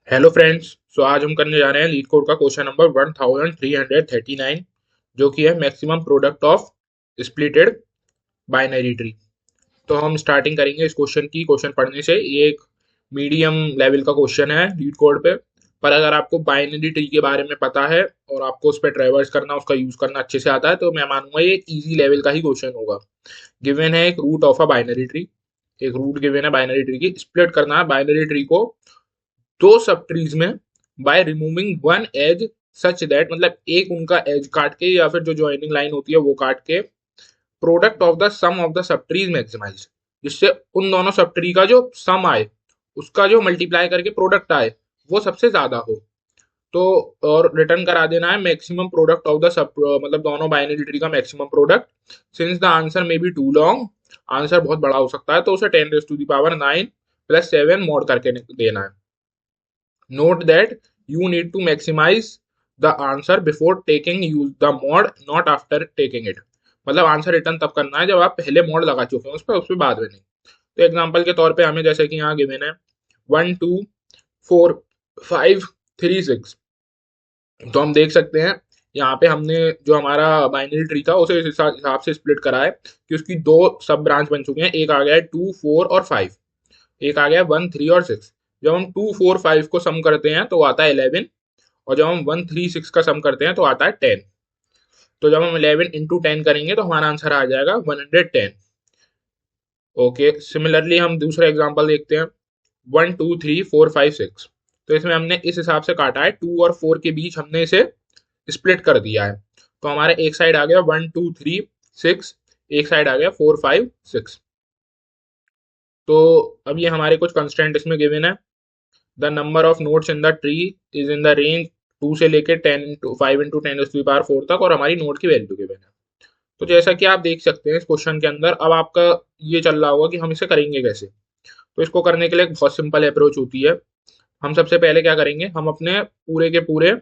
Hello friends. आज हम करने जा रहे हैं लीड कोड का क्वेश्चन नंबर 1339 जो कि है maximum product of splitted binary tree. तो हम स्टार्टिंग करेंगे इस क्वेश्चन की क्वेश्चन पढ़ने से। ये एक मीडियम लेवल का क्वेश्चन है लीड कोड पे। पर अगर आपको बाइनरी ट्री के बारे में पता है और आपको उस पर ट्रेवर्स करना उसका यूज करना अच्छे से आता है तो मैं मानूंगा ये इजी लेवल का ही क्वेश्चन होगा। गिवन है एक root of a binary tree. एक रूट गिवन है बाइनरी ट्री की, स्प्लिट करना है बाइनरी ट्री को दो सब ट्रीज में by removing one edge such that, मतलब एक उनका एज काट के या फिर जो ज्वाइनिंग लाइन होती है वो काट के product of the sum of the subtrees maximize, जिससे उन दोनों सब ट्री का जो सम आए उसका जो मल्टीप्लाई करके प्रोडक्ट आए वो सबसे ज्यादा हो। तो और रिटर्न करा देना है maximum product of the sub, मतलब दोनों बाइनरी ट्री का maximum product. Since the answer may be too long, answer बहुत बड़ा हो सकता है तो उसे 10⁻⁹ प्लस 7 मोड करके देना है। Note that you need to maximize the answer before taking use the mod, not after taking it। मतलब आंसर रिटर्न तब करना है जब आप पहले मोड लगा चुके हैं उस पर बाद में नहीं। तो एग्जांपल के तौर पे हमें जैसे कि यहाँ गिवन है 1 2 4 5 3 6। तो हम देख सकते हैं यहाँ पे हमने जो हमारा बाइनरी ट्री था उसे इस हिसाब से स्प्लिट करा है कि उसकी दो सब ब्रांच बन चुके हैं। एक आ गया है 2 4 और 5, एक आ गया 1 3 और 6। जब हम 2 4 5 को सम करते हैं तो आता है 11, और जब हम 1 3 6 का सम करते हैं तो आता है 10। तो जब हम 11 × 10 करेंगे तो हमारा आंसर आ जाएगा 110। ओके, सिमिलरली हम दूसरा एग्जांपल देखते हैं 1 2 3 4 5 6। तो इसमें हमने इस हिसाब से काटा है 2 और 4 के बीच हमने इसे स्प्लिट कर दिया है। तो हमारे एक साइड आ गया 1 2 3 6, एक साइड आ गया 4 5 6। तो अब ये हमारे कुछ कंस्टेंट इसमें गिवन है। The number of notes in the tree is in the range 2 से लेके 5 × 10⁴ तक, और हमारी नोट की वैल्यू गिवन है। तो जैसा कि आप देख सकते हैं इस क्वेश्चन के अंदर अब आपका ये चल रहा होगा कि हम इसे करेंगे कैसे। तो इसको करने के लिए एक बहुत सिंपल अप्रोच होती है। हम सबसे पहले क्या करेंगे, हम अपने पूरे के पूरे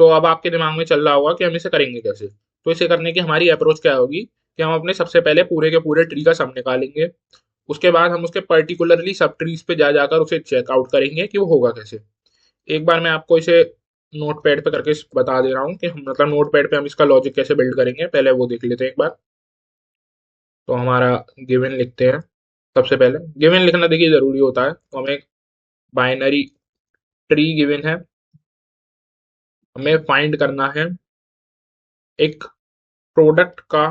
तो अब आपके दिमाग में चल रहा होगा कि हम इसे करेंगे कैसे। तो इसे करने की हमारी अप्रोच क्या होगी कि हम अपने सबसे पहले पूरे के पूरे ट्री का सम निकालेंगे। उसके बाद हम उसके पर्टिकुलरली सब ट्रीज पे जा जाकर उसे चेकआउट करेंगे कि वो होगा कैसे। एक बार मैं आपको इसे नोट पैड पे करके बता दे रहा हूँ कि हम, मतलब नोट पैड पे हम इसका लॉजिक कैसे बिल्ड करेंगे, पहले वो देख लेते हैं एक बार। तो हमारा गिवन लिखते हैं। सबसे पहले गिवन लिखना देखिए जरूरी होता है। तो हमें बाइनरी ट्री गिवन है, हमें फाइंड करना है एक प्रोडक्ट का,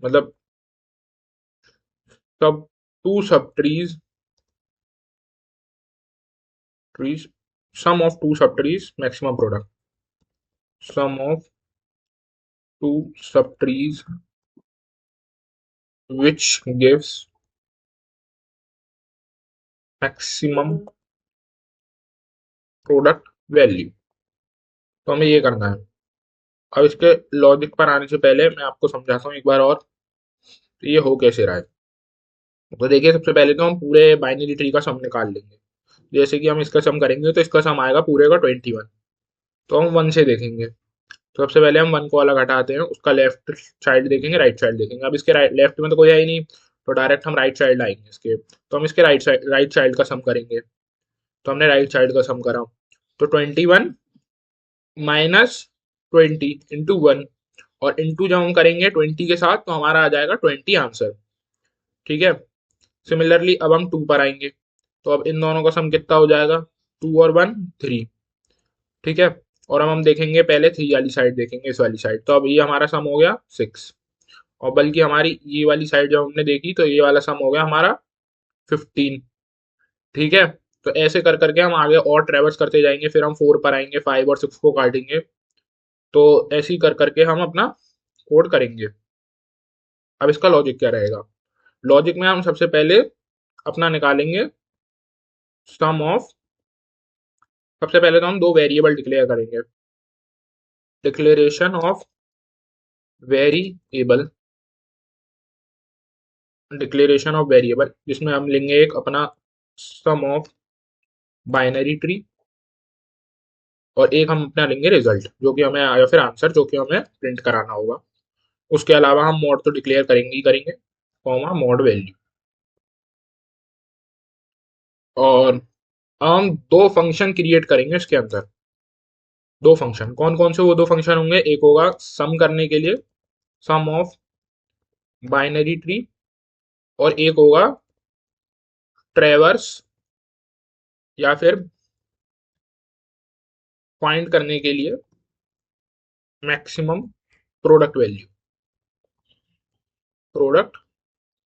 मतलब सब two subtrees sum of two subtrees maximum product, sum of two subtrees which gives maximum product value. तो हमें ये करना है। अब इसके लॉजिक पर आने से पहले मैं आपको समझाता हूँ एक बार और, तो ये हो कैसे रहा है। तो देखिए सबसे पहले तो हम पूरे बाइनरी ट्री का सम निकाल लेंगे। जैसे कि हम इसका सम करेंगे तो इसका सम आएगा पूरे का 21। तो हम 1 से देखेंगे। तो सबसे पहले हम 1 को अलग हटाते हैं, उसका लेफ्ट साइड देखेंगे, राइट साइड देखेंगे। अब इसके राइट लेफ्ट में तो कोई है ही नहीं, तो डायरेक्ट हम राइट साइड लाएंगे इसके। तो हम इसके राइट साइड का सम करेंगे। तो हमने राइट साइड का सम करा। तो 21 माइनस 20 × 1, और इंटू जब हम करेंगे 20 के साथ तो हमारा आ जाएगा 20 आंसर। ठीक है। सिमिलरली अब हम 2 पर आएंगे। तो अब इन दोनों का सम कितना हो जाएगा, 2 और 1 3। ठीक है। और अब हम देखेंगे पहले 3 वाली साइड देखेंगे, इस वाली साइड। तो अब ये हमारा सम हो गया 6। और बल्कि हमारी ये वाली साइड जब हमने देखी तो ये वाला सम हो गया हमारा 15। ठीक है। तो ऐसे कर करके हम आगे और ट्रेवर्स करते जाएंगे, फिर हम 4 पर आएंगे, 5 और 6 को काटेंगे। तो ऐसे ही कर करके हम अपना कोड करेंगे। अब इसका लॉजिक क्या रहेगा। लॉजिक में हम सबसे पहले अपना निकालेंगे सम ऑफ, सबसे पहले तो हम दो वेरिएबल डिक्लेयर करेंगे। Declaration of variable, declaration of variable जिसमें हम लेंगे एक अपना सम ऑफ बाइनरी ट्री, और एक हम अपना लेंगे रिजल्ट जो कि हमें, या फिर आंसर जो कि हमें प्रिंट कराना होगा। उसके अलावा हम मोड तो डिक्लेयर करेंगे ही करेंगे, कॉमा मोड वैल्यू। और हम दो फंक्शन क्रिएट करेंगे इसके अंदर। दो फंक्शन कौन कौन से, वो दो फंक्शन होंगे, एक होगा सम करने के लिए, सम ऑफ बाइनरी ट्री, और एक होगा ट्रेवर्स या फिर फाइंड करने के लिए maximum product value, product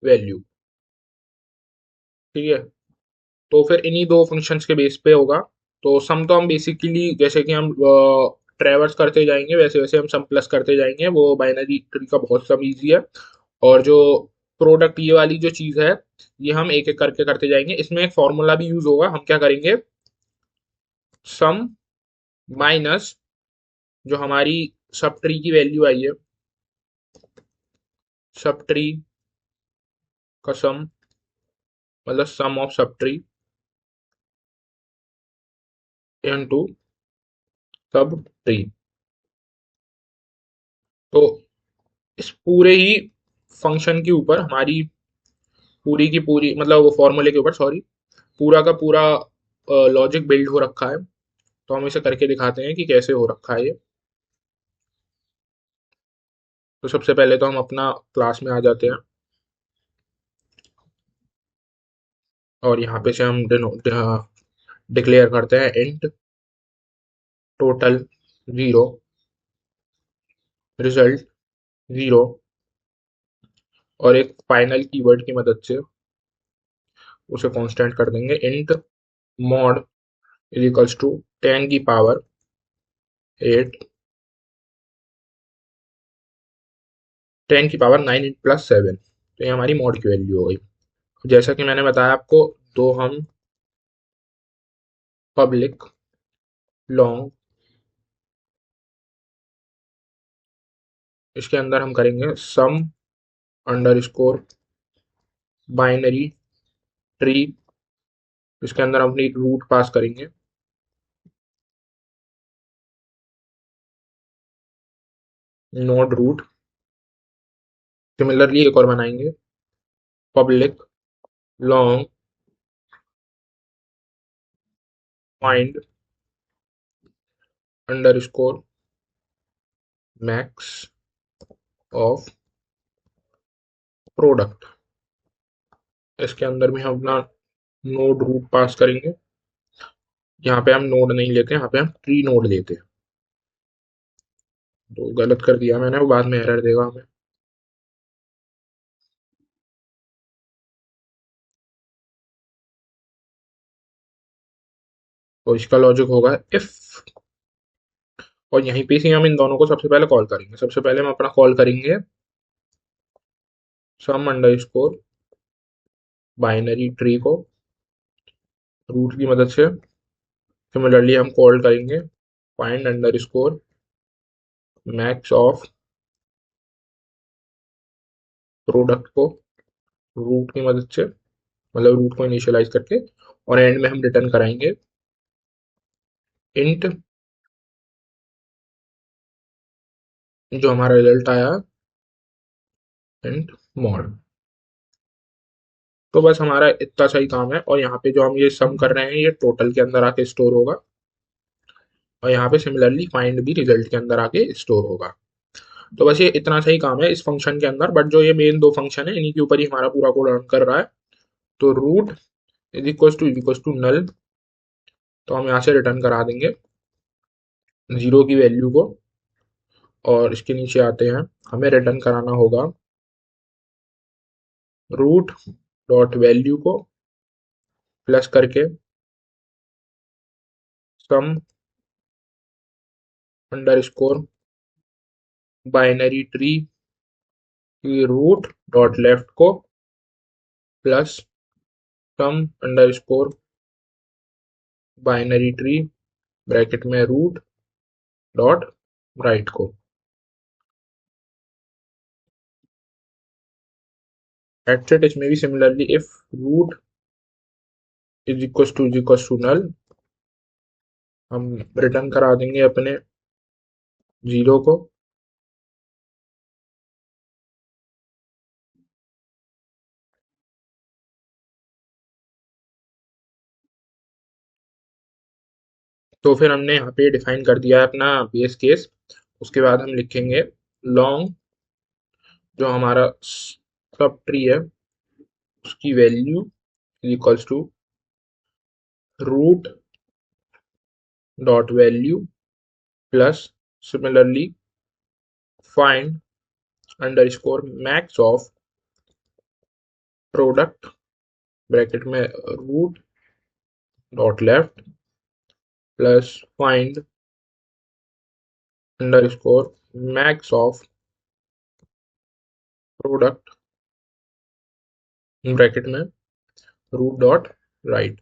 value. ठीक है, तो फिर इन्हीं दो फंक्शंस के बेस पे होगा। तो सम तो हम बेसिकली जैसे कि हम ट्रेवर्स करते जाएंगे वैसे वैसे हम सम प्लस करते जाएंगे, वो बाइनरी ट्री का बहुत सम ईजी है। और जो प्रोडक्ट ये वाली जो चीज़ है, ये हम एक एक करके करते जाएंगे। इसमें एक फॉर्मूला भी यूज होगा, हम क्या करेंगे, सम माइनस जो हमारी सब ट्री की वैल्यू आई है, सब ट्री का सम, मतलब sum of subtree into subtree. तो इस पूरे ही फंक्शन के ऊपर हमारी पूरी की पूरी, मतलब वो फॉर्मूले के ऊपर, सॉरी, पूरा का पूरा लॉजिक बिल्ड हो रखा है। तो हम इसे करके दिखाते हैं कि कैसे हो रखा है ये। तो सबसे पहले तो हम अपना क्लास में आ जाते हैं, और यहाँ पे से हम डिक्लेयर करते हैं int total zero, result zero, और एक फाइनल कीवर्ड की मदद से उसे कांस्टेंट कर देंगे, int mod is equals to 10 की पावर 8, 10 की पावर 9 प्लस 7। तो ये हमारी मॉड की वैल्यू हो गई। जैसा कि मैंने बताया आपको, दो हम पब्लिक लॉन्ग, इसके अंदर हम करेंगे सम अंडर स्कोर बाइनरी ट्री, इसके अंदर हम अपनी रूट पास करेंगे, नोड रूट। सिमिलरली एक और बनाएंगे, public long find under score max of product. इसके अंदर भी हम अपना नोड रूट पास करेंगे। यहाँ पे हम नोड नहीं लेते, यहाँ पे हम ट्री नोड लेते हैं। तो गलत कर दिया मैंने, वो बाद में एरर देगा हमें। तो इसका लॉजिक होगा इफ, और यहीं पे से हम इन दोनों को सबसे पहले कॉल करेंगे। सबसे पहले हम अपना कॉल करेंगे सम अंडर स्कोर बाइनरी ट्री को रूट की मदद से। सिमिलरली हम कॉल करेंगे find under score max of product को रूट की मदद से, मतलब रूट को इनिशियलाइज करके। और एंड में हम रिटर्न कराएंगे इंट जो हमारा रिजल्ट आया, इंट मॉड। तो बस हमारा इतना सही काम है, और यहाँ पे जो हम ये सम कर रहे हैं ये टोटल के अंदर आके स्टोर होगा, और यहाँ पे सिमिलरली फाइंड भी रिजल्ट के अंदर आके स्टोर होगा। तो बस ये इतना सही काम है इस फंक्शन के अंदर, बट जो ये मेन दो फंक्शन है इन्हीं के ऊपर ही हमारा पूरा कोड रन कर रहा है। तो root is equal to null, तो हम यहाँ से रिटर्न करा देंगे जीरो की वैल्यू को। और इसके नीचे आते हैं, हमें रिटर्न कराना होगा रूट डॉट वैल्यू को प्लस करके sum underscore binary tree की रूट डॉट लेफ्ट को plus sum underscore binary tree bracket में रूट डॉट राइट को। एटसेट इसमें भी similarly if root is equal to null, हम रिटर्न करा देंगे अपने 0 को। तो फिर हमने यहाँ पे डिफाइन कर दिया है अपना बेस केस। उसके बाद हम लिखेंगे लॉन्ग, जो हमारा सब ट्री है उसकी value equals to root dot value plus similarly find underscore max of product bracket में root dot left plus find underscore max of product bracket में रूट डॉट राइट।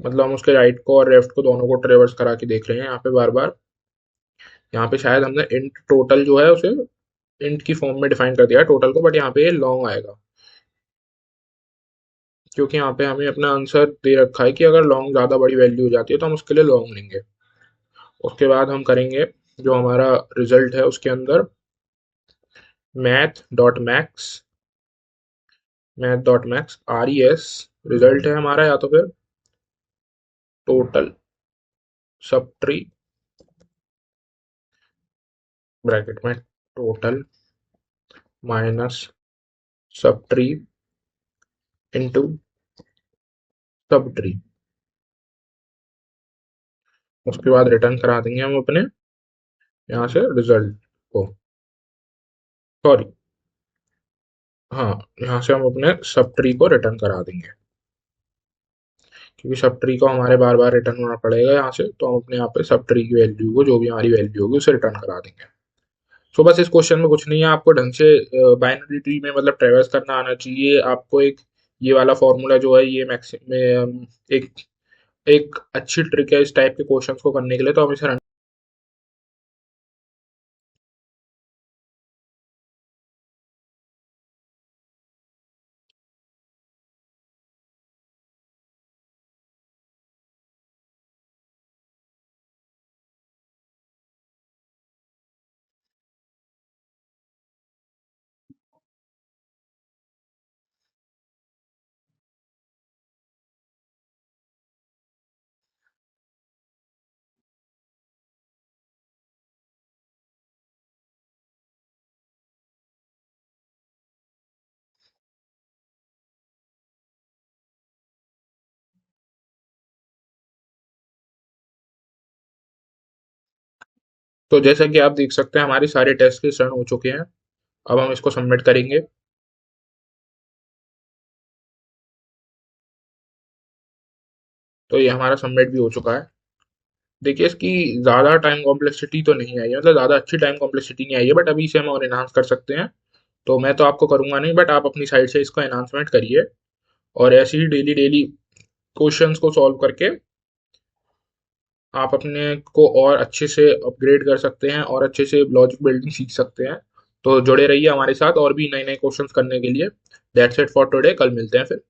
मतलब हम उसके राइट को और लेफ्ट को दोनों को ट्रेवर्स करा के देख रहे हैं यहाँ पे बार बार। यहाँ पे शायद हमने इंट टोटल जो है उसे इंट की फॉर्म में डिफाइन कर दिया है टोटल को, बट यहाँ पे ये लॉन्ग आएगा क्योंकि यहाँ पे हमें अपना आंसर दे रखा है कि अगर लॉन्ग ज़्यादा बड़ी वैल्यू हो जाती है तो हम उसके लिए लॉन्ग लेंगे। उसके बाद हम करेंगे जो हमारा रिजल्ट है उसके अंदर math dot max, math dot max RES result है हमारा, या तो फिर टोटल सब ट्री ब्रैकेट में total minus sub tree into sub tree. उसके बाद रिटर्न करा देंगे हम अपने यहाँ से रिजल्ट को, सॉरी, हाँ, यहाँ से हम अपने सब ट्री को रिटर्न करा देंगे क्योंकि सब ट्री को हमारे बार बार रिटर्न होना पड़ेगा यहाँ से, तो हम अपने यहाँ पे सब ट्री की वैल्यू को जो भी हमारी वैल्यू होगी उसे रिटर्न करा देंगे। सो बस इस क्वेश्चन में कुछ नहीं है, आपको ढंग से बाइनरी ट्री में मतलब ट्रेवर्स करना आना चाहिए आपको। एक ये वाला फॉर्मूला जो है ये मैक्सिमम एक एक अच्छी ट्रिक है इस टाइप के क्वेश्चंस को करने के लिए, तो हम इसे तो जैसा कि आप देख सकते हैं हमारे सारे टेस्ट के रन हो चुके हैं। अब हम इसको सबमिट करेंगे। तो ये हमारा सबमिट भी हो चुका है। देखिए इसकी ज़्यादा टाइम कॉम्प्लेक्सिटी तो नहीं आई है, मतलब ज़्यादा अच्छी टाइम कॉम्प्लेक्सिटी नहीं आई है, बट अभी इसे हम और एनहांस कर सकते हैं। तो मैं तो आपको करूंगा नहीं, बट आप अपनी साइड से इसको एनहांसमेंट करिए और ऐसे ही डेली डेली क्वेश्चंस को सॉल्व करके आप अपने को और अच्छे से अपग्रेड कर सकते हैं और अच्छे से लॉजिक बिल्डिंग सीख सकते हैं। तो जुड़े रहिए हमारे साथ और भी नए नए क्वेश्चंस करने के लिए। दैट्स इट फॉर टुडे, कल मिलते हैं फिर।